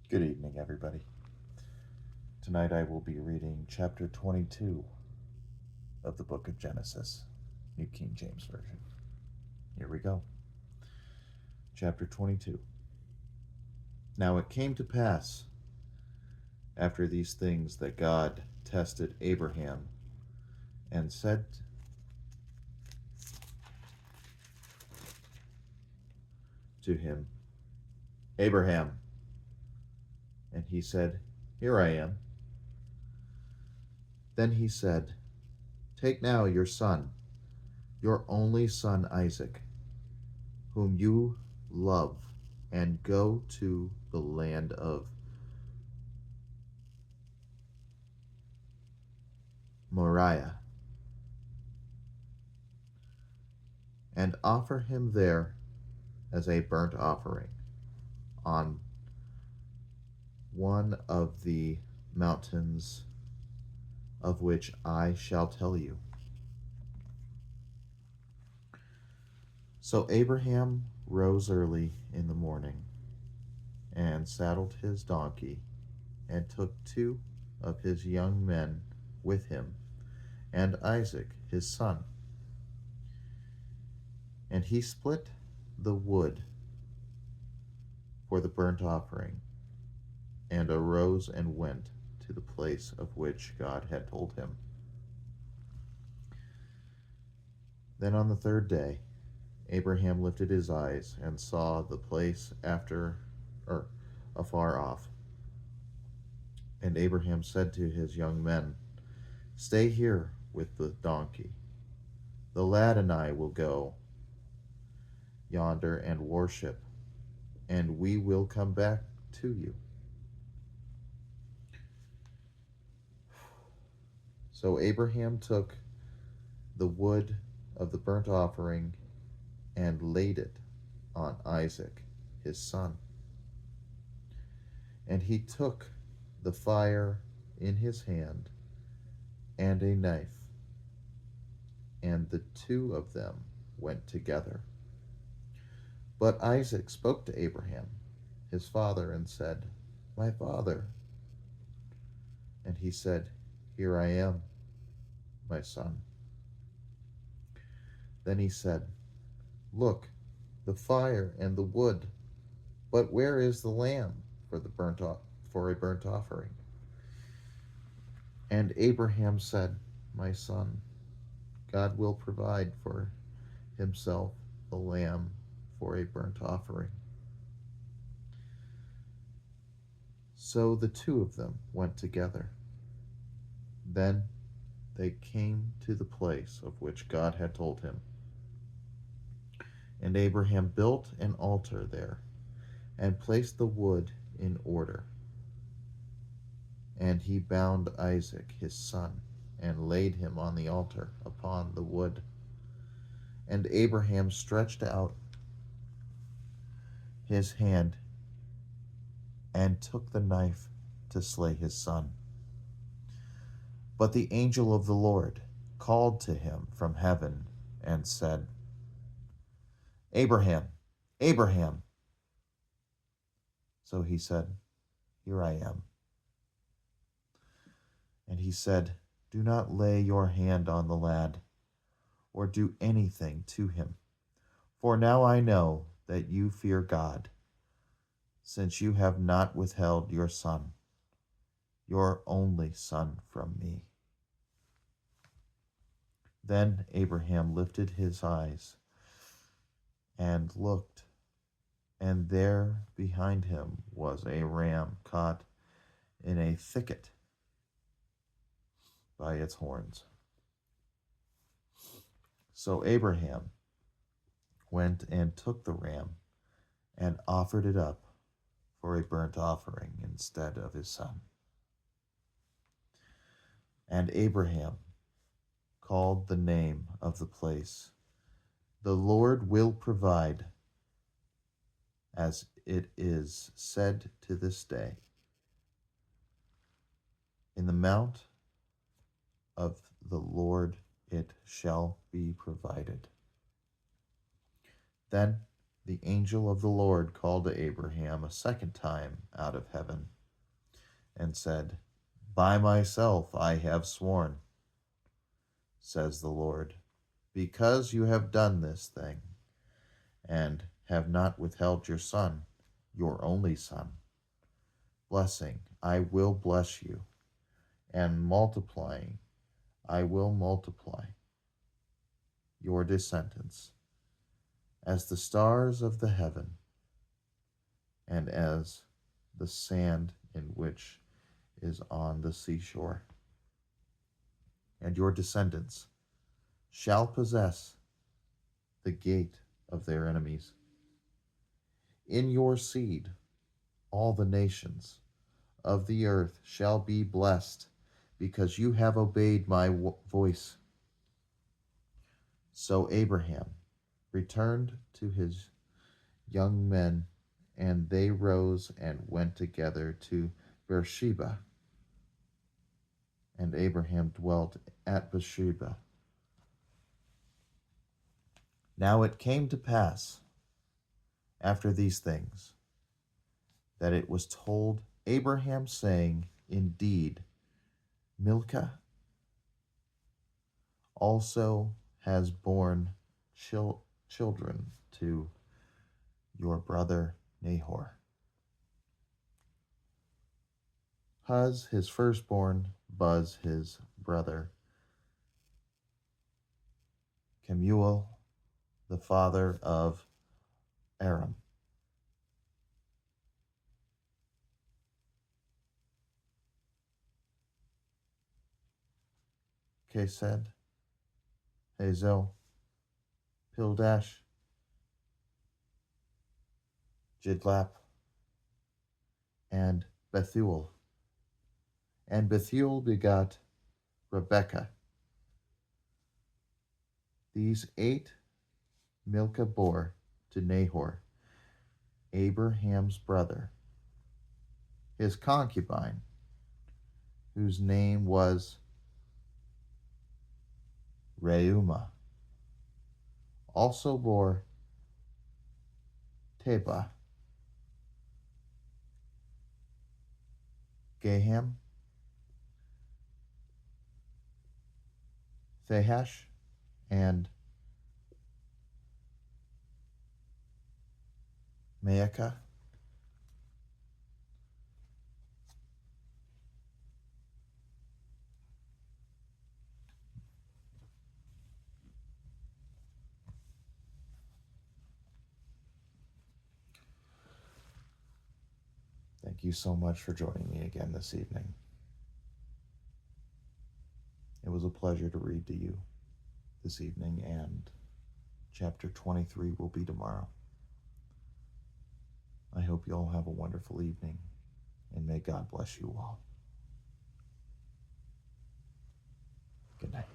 Good evening, everybody. Tonight I will be reading chapter 22 of the book of Genesis, New King James Version. Here we go. Chapter 22. Now it came to pass after these things that God tested Abraham and said to him, Abraham. And he said, Here I am. Then he said, Take now your son, your only son Isaac, whom you love, and go to the land of Moriah, and offer him there as a burnt offering on one of the mountains of which I shall tell you. So Abraham rose early in the morning and saddled his donkey and took two of his young men with him and Isaac his son. And he split the wood for the burnt offering and arose and went to the place of which God had told him. Then on the third day, Abraham lifted his eyes and saw the place afar off. And Abraham said to his young men, Stay here with the donkey. The lad and I will go yonder and worship, and we will come back to you. So Abraham took the wood of the burnt offering and laid it on Isaac his son. And he took the fire in his hand and a knife, and the two of them went together. But Isaac spoke to Abraham, his father, and said, My father. And he said, Here I am, my son. Then he said, Look, the fire and the wood, but where is the lamb for a burnt offering? And Abraham said, My son, God will provide for himself a lamb for a burnt offering. So the two of them went together. Then they came to the place of which God had told him. And Abraham built an altar there and placed the wood in order. And he bound Isaac his son and laid him on the altar upon the wood. And Abraham stretched out his hand and took the knife to slay his son. But the angel of the Lord called to him from heaven and said, Abraham, Abraham. So he said, Here I am. And he said, Do not lay your hand on the lad, or do anything to him. For now I know that you fear God, since you have not withheld your son, your only son, from me. Then Abraham lifted his eyes and looked, and there behind him was a ram caught in a thicket by its horns. So Abraham went and took the ram and offered it up for a burnt offering instead of his son. And Abraham called the name of the place, The Lord will provide, as it is said to this day. In the mount of the Lord it shall be provided. Then the angel of the Lord called to Abraham a second time out of heaven and said, By myself I have sworn, says the Lord, because you have done this thing and have not withheld your son, your only son. Blessing, I will bless you, and multiplying, I will multiply your descendants as the stars of the heaven and as the sand in which is on the seashore. And your descendants shall possess the gate of their enemies. In your seed all the nations of the earth shall be blessed, because you have obeyed my voice. So Abraham returned to his young men, and they rose and went together to Beersheba. And Abraham dwelt at Beersheba. Now it came to pass, after these things, that it was told Abraham, saying, Indeed, Milcah also has borne children to your brother Nahor. Huz his firstborn, Buz his brother, Kemuel the father of Aram, Kesed, Hazel, Pildash, Jidlap, and Bethuel. And Bethuel begot Rebekah. These 8 Milcah bore to Nahor, Abraham's brother, his concubine, whose name was Reumah, also bore Tebah, Gaham, Thahash, and Maacah. Thank you so much for joining me again this evening. It was a pleasure to read to you this evening, and chapter 23 will be tomorrow. I hope you all have a wonderful evening, and may God bless you all. Good night.